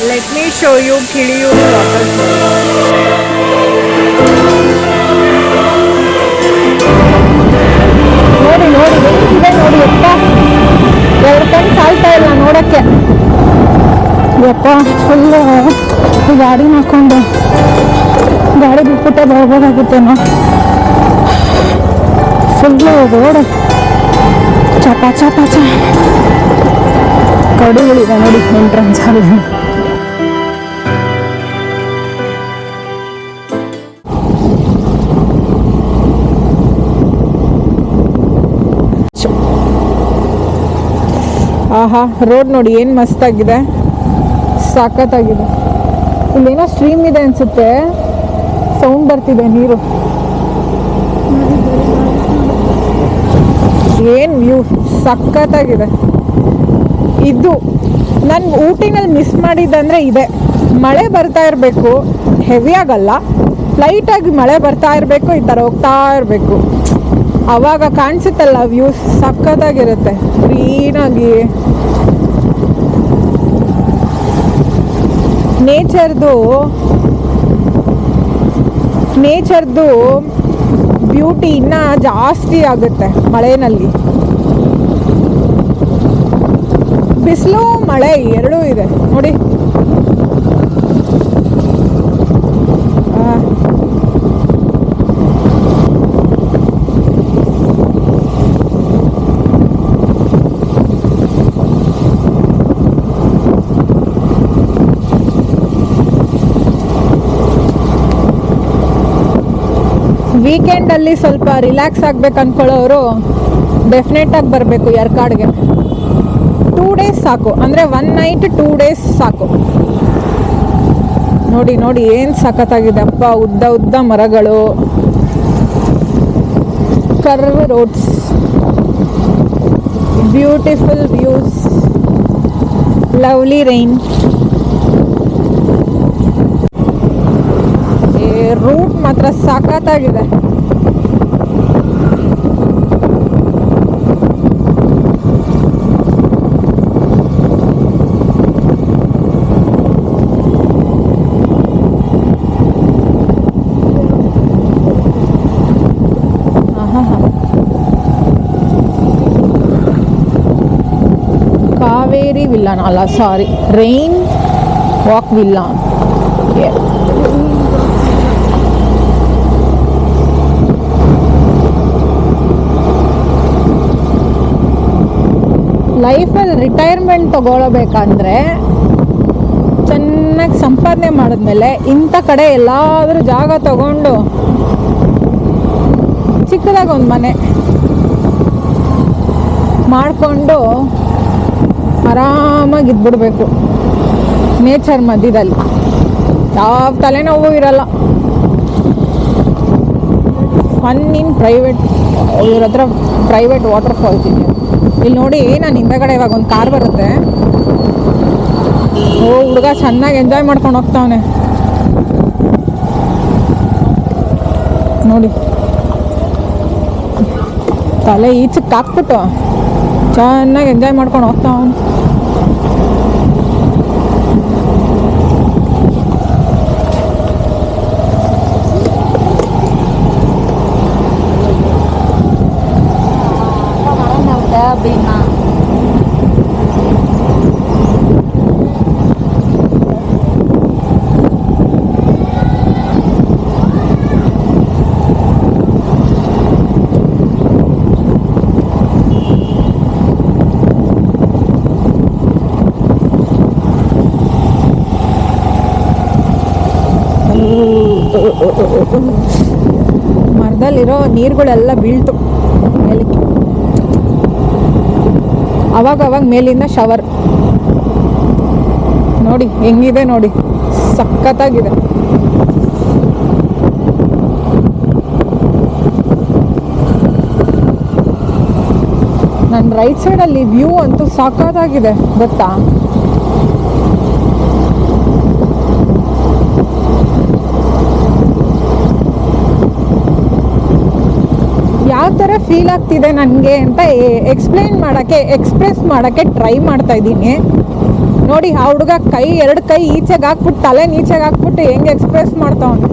Let me show you Kidiyur waterfall. ನೋಡಿ ನೋಡಿ ಹೆಂಗಿದೆ ನೋಡಿ ಯಪ್ಪ, ಎರಡು ಕಣ್ಣು ಸಾಲ್ತಾ ಇಲ್ಲ ನೋಡಕ್ಕೆ. ಯಪ್ಪ ಫುಲ್ಲು ಗಾಡಿ ಹಾಕೊಂಡು ಗಾಡಿ ಬಿಟ್ಬಿಟ್ಟೆ ಬರ್ಬೋದಾಗಿತ್ತೇನೋ. ಫುಲ್ಲು ರೋಡ್ ಚಪ ಚಪ ಚ ಕಡುಗಳಿದೆ ನೋಡಿ ಎಂಟ್ರೆನ್ಸ್ ಅಲ್ಲಿ. ಆಹಾ ರೋಡ್ ನೋಡಿ ಏನು ಮಸ್ತಾಗಿದೆ, ಸಖತ್ತಾಗಿದೆ. ಇಲ್ಲೇನೋ ಸ್ಟ್ರೀಮ್ ಇದೆ ಅನ್ಸುತ್ತೆ, ಸೌಂಡ್ ಬರ್ತಿದೆ ನೀರು. ಏನು ವ್ಯೂ ಸಖತ್ತಾಗಿದೆ. ಇದು ನಾನು ಊಟಿನಲ್ಲಿ ಮಿಸ್ ಮಾಡಿದ್ದಂದರೆ ಇದೆ, ಮಳೆ ಬರ್ತಾ ಇರಬೇಕು, ಹೆವಿ ಆಗಲ್ಲ, ಲೈಟಾಗಿ ಮಳೆ ಬರ್ತಾ ಇರಬೇಕು, ಈ ಥರ ಹೋಗ್ತಾ ಇರಬೇಕು, ಆವಾಗ ಕಾಣಿಸುತ್ತಲ್ಲ ವ್ಯೂ ಸಖತ್ತಾಗಿರುತ್ತೆ. ಗ್ರೀನಾಗಿ ನೇಚರ್ದು ಬ್ಯೂಟಿ ಇನ್ನೂ ಜಾಸ್ತಿ ಆಗುತ್ತೆ ಮಳೆನಲ್ಲಿ. ಬಿಸಿಲು ಮಳೆ ಎರಡೂ ಇದೆ ನೋಡಿ. ವೀಕೆಂಡಲ್ಲಿ ಸ್ವಲ್ಪ ರಿಲ್ಯಾಕ್ಸ್ ಆಗ್ಬೇಕು ಅಂದ್ಕೊಳ್ಳೋರು ಡೆಫಿನೆಟಾಗಿ ಬರಬೇಕು ಯರ್ಕಾಡ್ಗೆ. 2 days ಸಾಕು, ಅಂದರೆ 1 night 2 days ಸಾಕು. ನೋಡಿ ನೋಡಿ ಏನು ಸಖತ್ತಾಗಿದೆ ಅಪ್ಪ, ಉದ್ದ ಉದ್ದ ಮರಗಳು, curve roads, beautiful views, lovely rain. Route ಮಾತ್ರ ಸಖತ್ತಾಗಿದೆ. ಕಾವೇರಿ ವಿಲ್ಲಾನ್ ಅಲ್ಲ, ಸಾರಿ, ರೈನ್ ವಾಕ್ ವಿಲ್ಲಾನ್. ಲೈಫಲ್ಲಿ ರಿಟೈರ್ಮೆಂಟ್ ತಗೊಳ್ಬೇಕಂದ್ರೆ ಚೆನ್ನಾಗಿ ಸಂಪಾದನೆ ಮಾಡಿದ್ಮೇಲೆ ಇಂಥ ಕಡೆ ಎಲ್ಲಾದರೂ ಜಾಗ ತಗೊಂಡು ಚಿಕ್ಕದಾಗ ಒಂದು ಮನೆ ಮಾಡಿಕೊಂಡು ಆರಾಮಾಗಿ ಇದ್ಬಿಡ್ಬೇಕು ನೇಚರ್ ಮಧ್ಯದಲ್ಲಿ. ಯಾವ ತಲೆನೋವು ಇರಲ್ಲ. ಫನ್ ಇನ್ ಪ್ರೈವೇಟ್, ಇವ್ರ ಹತ್ರ ಪ್ರೈವೇಟ್ ವಾಟರ್ ಫಾಲ್ಸ್ ಇದೆ. ಇಲ್ಲಿ ನೋಡಿ, ನಾನು ಹಿಂದಗಡೆ ಇವಾಗ ಒಂದು ಕಾರ್ ಬರುತ್ತೆ, ಓ ಹುಡುಗ ಚೆನ್ನಾಗಿ ಎಂಜಾಯ್ ಮಾಡ್ಕೊಂಡು ಹೋಗ್ತಾವನೆ ನೋಡಿ. ತಲೆ ಈಚಕ್ಕೆ ಹಾಕ್ಬಿಟ್ಟು ಚೆನ್ನಾಗಿ ಎಂಜಾಯ್ ಮಾಡ್ಕೊಂಡು ಹೋಗ್ತಾವನು. ಮರದಲ್ಲಿರೋ ನೀರುಗಳೆಲ್ಲ ಬೀಳ್ತು ಮೇಲಕ್ಕೆ, ಅವಾಗ ಮೇಲಿಂದ ಶವರ್ ನೋಡಿ ಹೆಂಗಿದೆ ನೋಡಿ, ಸಖತ್ತಾಗಿದೆ. ನನ್ನ ರೈಟ್ ಸೈಡಲ್ಲಿ ವ್ಯೂ ಅಂತೂ ಸಖತ್ತಾಗಿದೆ ಗೊತ್ತಾ. ಯಾವ ಥರ ಫೀಲ್ ಆಗ್ತಿದೆ ನನಗೆ ಅಂತ ಎಕ್ಸ್ಪ್ರೆಸ್ ಮಾಡೋಕ್ಕೆ ಟ್ರೈ ಮಾಡ್ತಾ ಇದ್ದೀನಿ. ನೋಡಿ ಆ ಹುಡುಗ ಎರಡು ಕೈ ಈಚೆಗೆ ಹಾಕ್ಬಿಟ್ಟು ತಲೆ ನೀಚೆಗೆ ಹಾಕ್ಬಿಟ್ಟು ಹೆಂಗೆ ಎಕ್ಸ್ಪ್ರೆಸ್ ಮಾಡ್ತಾವನು.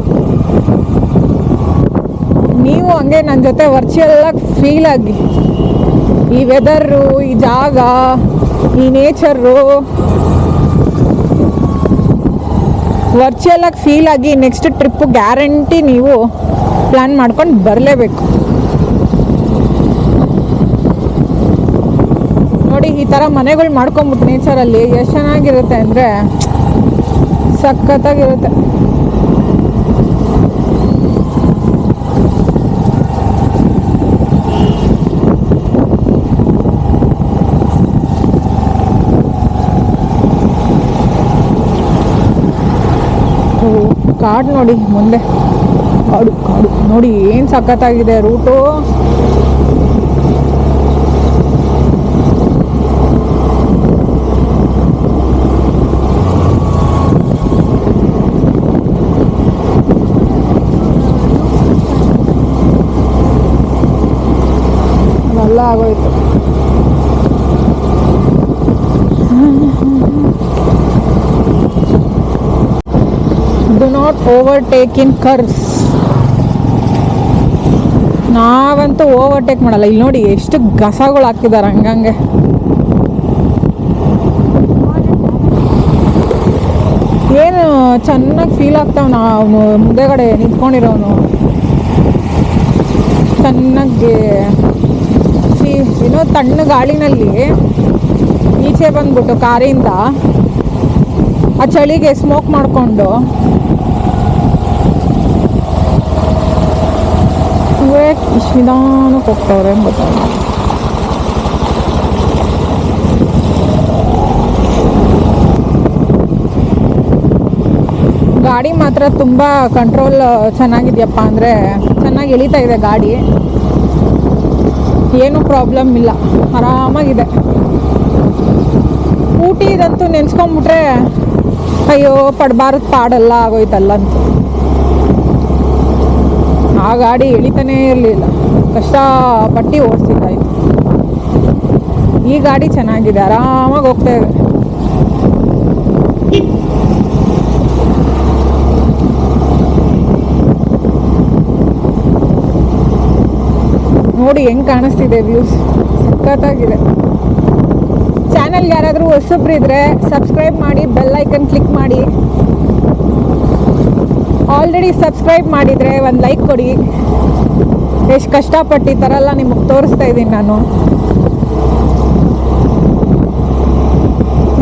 ನೀವು ಹಂಗೆ ನನ್ನ ಜೊತೆ ವರ್ಚುವಲಾಗಿ ಫೀಲ್ ಆಗಿ ಈ ವೆದರು, ಈ ಜಾಗ, ಈ ನೇಚರು ವರ್ಚುವಲಾಗಿ ಫೀಲ್ ಆಗಿ ನೆಕ್ಸ್ಟ್ ಟ್ರಿಪ್ಪು ಗ್ಯಾರಂಟಿ ನೀವು ಪ್ಲ್ಯಾನ್ ಮಾಡ್ಕೊಂಡು ಬರಲೇಬೇಕು. ನೋಡಿ ಈ ಥರ ಮನೆಗಳು ಮಾಡ್ಕೊಂಬಿಟ್ಟು ನೇಚರಲ್ಲಿ ಎಷ್ಟು ಚೆನ್ನಾಗಿರುತ್ತೆ ಅಂದರೆ ಸಖತ್ತಾಗಿರುತ್ತೆ. ಕಾಡು ನೋಡಿ ಮುಂದೆ, ಕಾಡು ಕಾಡು ನೋಡಿ ಏನು ಸಖತ್ತಾಗಿದೆ ರೂಟು. ಎಲ್ಲ ಆಗೋಯ್ತು. Do not overtake in curves. ನಾವಂತೂ ಓವರ್ಟೇಕ್ ಮಾಡಲ್ಲ. ಇಲ್ಲಿ ನೋಡಿ ಎಷ್ಟು ಗಸಗಳು ಹಾಕಿದ್ದಾರೆ ಹಂಗಂಗೆ. ಏನು ಚೆನ್ನಾಗಿ ಫೀಲ್ ಆಗ್ತಾವ. ನಾವು ಮುಂದೆಗಡೆ ನಿಂತ್ಕೊಂಡಿರೋನು ಚೆನ್ನಾಗಿ ಏನೋ ತಣ್ಣ ಗಾಳಿನಲ್ಲಿ ಈಚೆ ಬಂದ್ಬಿಟ್ಟು ಕಾರಿಂದ ಆ ಚಳಿಗೆ ಸ್ಮೋಕ್ ಮಾಡಿಕೊಂಡು ಇಷ್ಟು ನಿಧಾನಕ್ಕೆ ಹೋಗ್ತಾವ್ರೆ ಅಂತ ಗೊತ್ತಾಗ. ಗಾಡಿ ಮಾತ್ರ ತುಂಬ ಕಂಟ್ರೋಲ್ ಚೆನ್ನಾಗಿದೆಯಪ್ಪ, ಅಂದರೆ ಚೆನ್ನಾಗಿ ಎಳಿತಾ ಇದೆ ಗಾಡಿ, ಏನೂ ಪ್ರಾಬ್ಲಮ್ ಇಲ್ಲ, ಆರಾಮಾಗಿದೆ. ಊಟಿ ಇದಂತೂ ನೆನ್ಸ್ಕೊಂಬಿಟ್ರೆ ಅಯ್ಯೋ ಪಡಬಾರದು ಪಾಡಲ್ಲ ಆಗೋಯ್ತಲ್ಲ ಅಂತ. ಆ ಗಾಡಿ ಎಳಿತಾನೇ ಇರಲಿಲ್ಲ, ಕಷ್ಟಪಟ್ಟು ಓಡಿಸಿದ್ದಾಯ್ತು. ಈ ಗಾಡಿ ಚೆನ್ನಾಗಿದೆ, ಆರಾಮಾಗಿ ಹೋಗ್ತಾ ಇದೆ. ನೋಡಿ ಹೆಂಗೆ ಕಾಣಿಸ್ತಿದೆ ವ್ಯೂಸ್, ಸಖತ್ತಾಗಿದೆ. ಚಾನಲ್ಗೆ ಯಾರಾದರೂ ಹೊಸಬ್ರಿದ್ರೆ ಸಬ್ಸ್ಕ್ರೈಬ್ ಮಾಡಿ, ಬೆಲ್ ಐಕನ್ ಕ್ಲಿಕ್ ಮಾಡಿ. ಆಲ್ರೆಡಿ ಸಬ್ಸ್ಕ್ರೈಬ್ ಮಾಡಿದರೆ ಒಂದು ಲೈಕ್ ಕೊಡಿ. ಎಷ್ಟು ಕಷ್ಟಪಟ್ಟು ಈ ಥರ ಎಲ್ಲ ನಿಮಗೆ ತೋರಿಸ್ತಾ ಇದ್ದೀನಿ ನಾನು.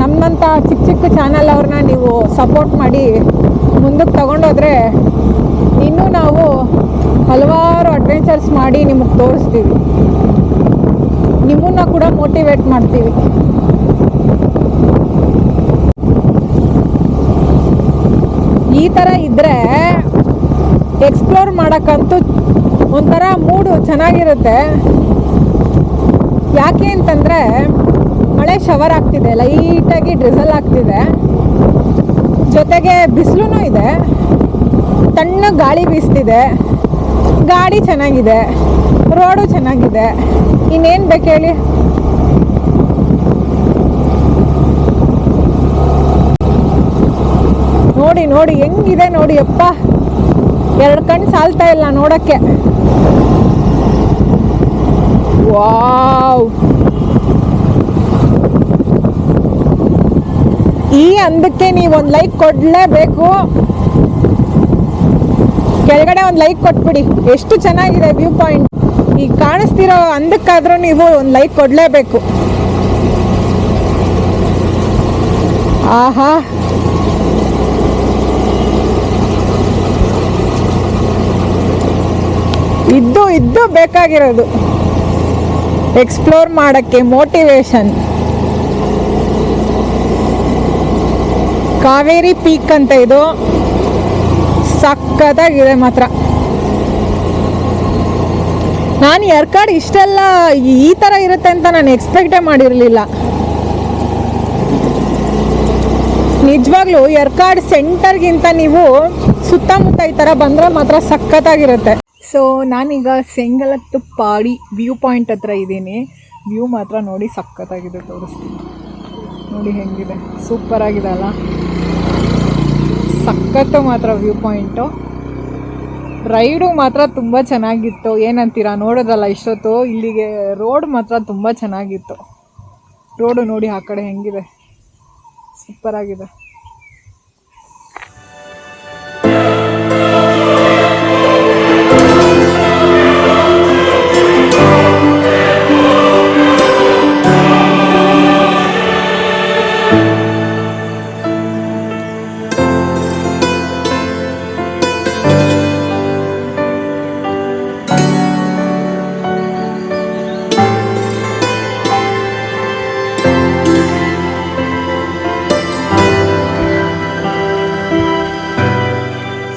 ನಮ್ಮಂಥ ಚಿಕ್ಕ ಚಿಕ್ಕ ಚಾನಲ್ ಅವ್ರನ್ನ ನೀವು ಸಪೋರ್ಟ್ ಮಾಡಿ ಮುಂದಕ್ಕೆ ತಗೊಂಡೋದ್ರೆ ಇನ್ನೂ ನಾವು ಹಲವಾರು ಅಡ್ವೆಂಚರ್ಸ್ ಮಾಡಿ ನಿಮಗೆ ತೋರಿಸ್ತೀವಿ, ನಿಮ್ಮನ್ನ ಕೂಡ ಮೋಟಿವೇಟ್ ಮಾಡ್ತೀವಿ. ಈ ಥರ ಇದ್ದರೆ ಎಕ್ಸ್ಪ್ಲೋರ್ ಮಾಡೋಕ್ಕಂತೂ ಒಂಥರ ಮೂಡು ಚೆನ್ನಾಗಿರುತ್ತೆ. ಯಾಕೆ ಅಂತಂದರೆ ಮಳೆ ಶವರ್ ಆಗ್ತಿದೆ, ಲೈಟಾಗಿ ಡ್ರಿಸಲ್ ಆಗ್ತಿದೆ, ಜೊತೆಗೆ ಬಿಸಿಲೂ ಇದೆ, ತಣ್ಣ ಗಾಳಿ ಬೀಸ್ತಿದೆ, ಗಾಡಿ ಚೆನ್ನಾಗಿದೆ, ರೋಡು ಚೆನ್ನಾಗಿದೆ, ಇನ್ನೇನು ಬೇಕು ಹೇಳಿ. ನೋಡಿ ನೋಡಿ ಹೆಂಗಿದೆ ನೋಡಿ ಅಪ್ಪ, ಎರಡು ಕಣ್ಣು ಸಾಲ್ತಾ ಇಲ್ಲ ನೋಡೋಕ್ಕೆ. ವಾವ್, ಈ ಅಂದಕ್ಕೆ ನೀವು ಒಂದು ಲೈಕ್ ಕೊಡಲೇಬೇಕು. ಕೆಳಗಡೆ ಒಂದು ಲೈಕ್ ಕೊಟ್ಬಿಡಿ, ಎಷ್ಟು ಚೆನ್ನಾಗಿದೆ ವ್ಯೂ ಪಾಯಿಂಟ್. ಈಗ ಕಾಣಿಸ್ತಿರೋ ಅಂದಕ್ಕಾದ್ರೂ ನೀವು ಒಂದು ಲೈಕ್ ಕೊಡಲೇಬೇಕು. ಆಹಾ, ಇದ್ದು ಬೇಕಾಗಿರೋದು ಎಕ್ಸ್ಪ್ಲೋರ್ ಮಾಡೋಕ್ಕೆ ಮೋಟಿವೇಶನ್. ಕಾವೇರಿ ಪೀಕ್ ಅಂತ ಇದು, ಸಕ್ಕತ್ತಾಗಿದೆ ಮಾತ್ರ. ನಾನು ಯರ್ಕಾಡ್ ಇಷ್ಟೆಲ್ಲ ಈ ಥರ ಇರುತ್ತೆ ಅಂತ ನಾನು ಎಕ್ಸ್ಪೆಕ್ಟೇ ಮಾಡಿರಲಿಲ್ಲ. ನಿಜವಾಗ್ಲೂ ಯರ್ಕಾಡ್ ಸೆಂಟರ್ಗಿಂತ ನೀವು ಸುತ್ತಮುತ್ತ ಈ ಥರ ಬಂದರೆ ಮಾತ್ರ ಸಖತ್ತಾಗಿರುತ್ತೆ. ಸೊ ನಾನೀಗ ಸೆಂಗಲತ್ತು ಪಾಡಿ ವ್ಯೂ ಪಾಯಿಂಟ್ ಹತ್ರ ಇದ್ದೀನಿ. ವ್ಯೂ ಮಾತ್ರ ನೋಡಿ ಸಖತ್ತಾಗಿದೆ, ತೋರಿಸ್ತೀನಿ. ನೋಡಿ ಹೆಂಗಿದೆ, ಸೂಪರ್ ಆಗಿದೆ ಅಲ್ಲ, ಸಖತ್ತು ಮಾತ್ರ ವ್ಯೂ ಪಾಯಿಂಟು. ರೈಡು ಮಾತ್ರ ತುಂಬ ಚೆನ್ನಾಗಿತ್ತು. ಏನಂತೀರಾ, ನೋಡೋದಲ್ಲ ಇಷ್ಟೊತ್ತು, ಇಲ್ಲಿಗೆ ರೋಡ್ ಮಾತ್ರ ತುಂಬ ಚೆನ್ನಾಗಿತ್ತು. ರೋಡು ನೋಡಿ ಆ ಕಡೆ ಹೆಂಗಿದೆ, ಸೂಪರ್ ಆಗಿದೆ.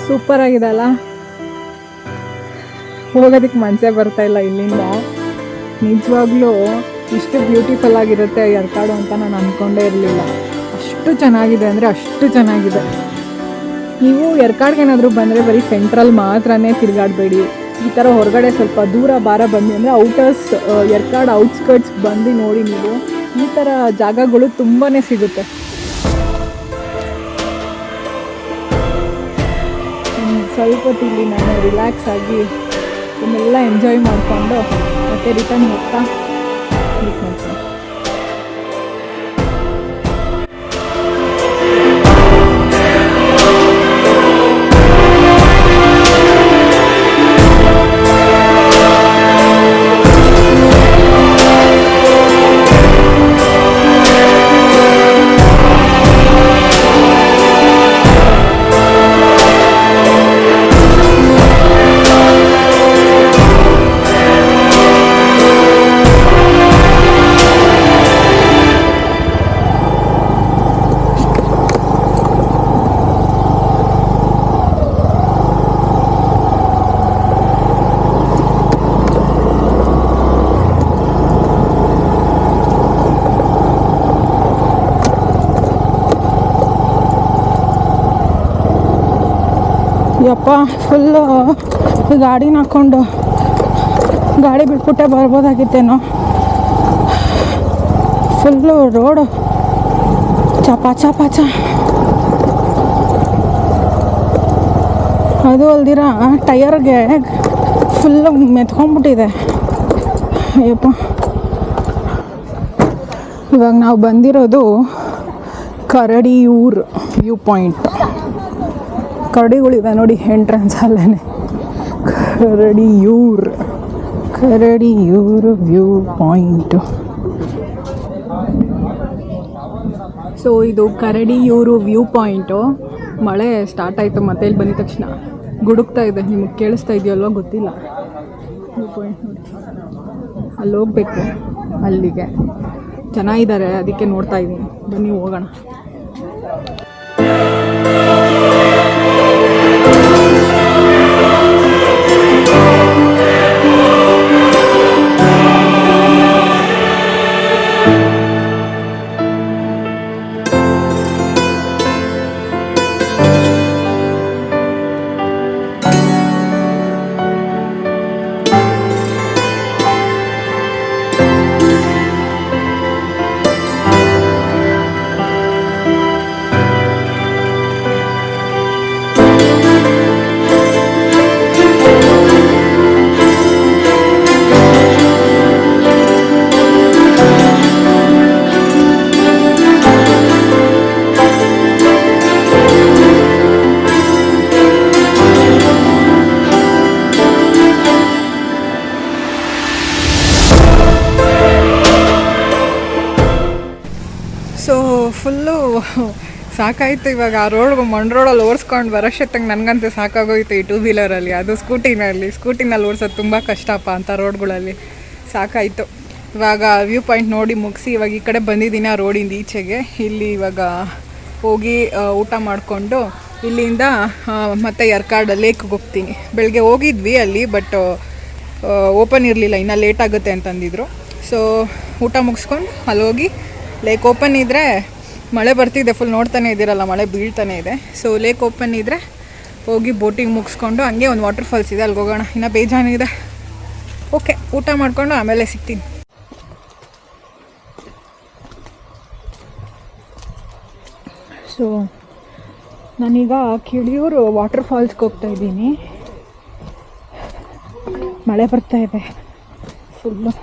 ಸೂಪರ್ ಆಗಿದೆ ಅಲ್ಲ, ಹೋಗೋದಕ್ಕೆ ಮನಸ್ಸೇ ಬರ್ತಾ ಇಲ್ಲ ಇಲ್ಲಿಂದ. ನಿಜವಾಗ್ಲೂ ಇಷ್ಟು ಬ್ಯೂಟಿಫುಲ್ ಆಗಿರುತ್ತೆ ಯರ್ಕಾಡು ಅಂತ ನಾನು ಅಂದ್ಕೊಂಡೇ ಇರಲಿಲ್ಲ. ಅಷ್ಟು ಚೆನ್ನಾಗಿದೆ ಅಂದರೆ ಅಷ್ಟು ಚೆನ್ನಾಗಿದೆ. ನೀವು ಯರ್ಕಾಡ್ಗೆ ಏನಾದರೂ ಬಂದರೆ ಬರೀ ಸೆಂಟ್ರಲ್ ಮಾತ್ರನೇ ತಿರುಗಾಡಬೇಡಿ. ಈ ಥರ ಹೊರಗಡೆ ಸ್ವಲ್ಪ ದೂರ ಬಾರ ಬಂದು ಅಂದರೆ ಔಟರ್ಸ್, ಯರ್ಕಾಡ್ ಔಟ್ಸ್ಕರ್ಟ್ಸ್ ಬಂದು ನೋಡಿ. ನೀವು ಈ ಥರ ಜಾಗಗಳು ತುಂಬಾ ಸಿಗುತ್ತೆ. ಸ್ವಲ್ಪ ಹೊತ್ತಿಲ್ಲಿ ನಾನು ರಿಲ್ಯಾಕ್ಸ್ ಆಗಿ ಇದನ್ನೆಲ್ಲ ಎಂಜಾಯ್ ಮಾಡಿಕೊಂಡು ಮತ್ತೆ ರಿಟರ್ನ್ ಹೋಗ್ತಾ ಮೀಟ್ ಮಾಡ್ತೀನಿ. ಯಪ್ಪ, ಫುಲ್ಲು ಗಾಡಿನ ಹಾಕ್ಕೊಂಡು ಗಾಡಿ ಬಿಟ್ಬಿಟ್ಟೆ ಬರ್ಬೋದಾಗಿತ್ತೇನೋ. Full road ಚಪಾಚ ಪಾಚ. ಅದು ಅಲ್ದಿರ ಟಯರ್ಗೆ ಫುಲ್ಲು ಮೆತ್ಕೊಂಡ್ಬಿಟ್ಟಿದೆ. ಅಯ್ಯಪ್ಪ, ಇವಾಗ ನಾವು ಬಂದಿರೋದು ಕರಡಿಯೂರು ವ್ಯೂ ಪಾಯಿಂಟ್. ಕರಡಿಗಳಿದೆ ನೋಡಿ ಎಂಟ್ರೆನ್ಸ್ ಅಲ್ಲೇ. ಕರಡಿಯೂರು ವ್ಯೂ ಪಾಯಿಂಟು. ಸೊ ಇದು ಕರಡಿಯೂರು ವ್ಯೂ ಪಾಯಿಂಟು. ಮಳೆ ಸ್ಟಾರ್ಟ್ ಆಯಿತು ಮತ್ತೆ ಇಲ್ಲಿ ಬಂದಿದ ತಕ್ಷಣ ಗುಡುಕ್ತಾ ಇದೆ. ನಿಮಗೆ ಕೇಳಿಸ್ತಾ ಇದೆಯಲ್ವ ಗೊತ್ತಿಲ್ಲ. ವ್ಯೂ ಪಾಯಿಂಟ್ ನೋಡಿ, ಅಲ್ಲಿ ಹೋಗ್ಬೇಕು, ಅಲ್ಲಿಗೆ ಚೆನ್ನಾಗಿದ್ದಾರೆ, ಅದಕ್ಕೆ ನೋಡ್ತಾ ಇದ್ದೀನಿ. ಬನ್ನಿ ಹೋಗೋಣ. ಫುಲ್ಲು ಸಾಕಾಯಿತು. ಇವಾಗ ಆ ರೋಡಲ್ಲಿ ಓಡಿಸ್ಕೊಂಡು ಬರೋಷ್ಟೊತ್ತಂಗೆ ನನಗಂತೂ ಸಾಕಾಗೋಯ್ತು ಈ 2 ವೀಲರಲ್ಲಿ. ಅದು ಸ್ಕೂಟಿನಲ್ಲಿ ಓಡಿಸೋದು ತುಂಬ ಕಷ್ಟಪ್ಪ ಅಂಥ ರೋಡ್ಗಳಲ್ಲಿ. ಸಾಕಾಯಿತು. ಇವಾಗ ವ್ಯೂ ಪಾಯಿಂಟ್ ನೋಡಿ ಮುಗಿಸಿ ಇವಾಗ ಈ ಕಡೆ ಬಂದಿದ್ದೀನಿ ಆ ರೋಡಿಂದ ಈಚೆಗೆ. ಇಲ್ಲಿ ಇವಾಗ ಹೋಗಿ ಊಟ ಮಾಡಿಕೊಂಡು ಇಲ್ಲಿಂದ ಮತ್ತೆ ಯರ್ಕಾಡ್ ಲೇಕ್ಗೆ ಹೋಗ್ತೀನಿ. ಬೆಳಗ್ಗೆ ಹೋಗಿದ್ವಿ ಅಲ್ಲಿ, ಬಟ್ ಓಪನ್ ಇರಲಿಲ್ಲ, ಇನ್ನೂ ಲೇಟ್ ಆಗುತ್ತೆ ಅಂತಂದಿದ್ರು. ಸೊ ಊಟ ಮುಗಿಸ್ಕೊಂಡು ಅಲ್ಲಿ ಹೋಗಿ ಲೇಕ್ ಓಪನ್ ಇದ್ದರೆ, ಮಳೆ ಬರ್ತಿದೆ ಫುಲ್ ನೋಡ್ತಾನೆ ಇದ್ದೀರಲ್ಲ, ಮಳೆ ಬೀಳ್ತಾನೆ ಇದೆ. ಸೊ ಲೇಕ್ ಓಪನ್ ಇದ್ದರೆ ಹೋಗಿ ಬೋಟಿಂಗ್ ಮುಗಿಸ್ಕೊಂಡು ಹಂಗೆ ಒಂದು ವಾಟರ್ ಫಾಲ್ಸ್ ಇದೆ, ಅಲ್ಲಿಗೆ ಹೋಗೋಣ. ಇನ್ನೂ ಬೇಜಾನಿದೆ. ಓಕೆ, ಊಟ ಮಾಡಿಕೊಂಡು ಆಮೇಲೆ ಸಿಗ್ತೀನಿ. ಸೊ ನಾನೀಗ ಕಿಳಿಯೂರು ವಾಟರ್ ಫಾಲ್ಸ್ಗೆ ಹೋಗ್ತಾ ಇದ್ದೀನಿ. ಮಳೆ ಬರ್ತಾ ಇದೆ full.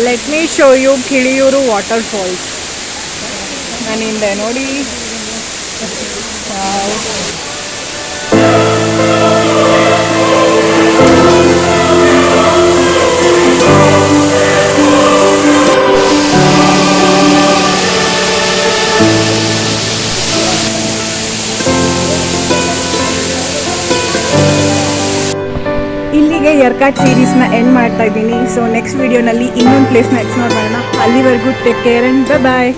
Let me show you Kiliyur water falls. ನಾನಿಂದೆ ನೋಡಿ. ಇಲ್ಲಿಗೆ ಯರ್ಕಾಟ್ ಸೀರೀಸ್ನ ಎಂಡ್ ಮಾಡ್ತಾ ಇದ್ದೀನಿ. ಸೊ ನೆಕ್ಸ್ಟ್ ವಿಡಿಯೋನಲ್ಲಿ ಇನ್ನೊಂದು ಪ್ಲೇಸ್ನ ಎಕ್ಸ್ಪ್ಲೋರ್ ಮಾಡೋಣ. ಅಲ್ಲಿವರೆಗೂ ಟೇಕ್ ಕೇರ್ ಆ್ಯಂಡ್ ಬಾಯ್.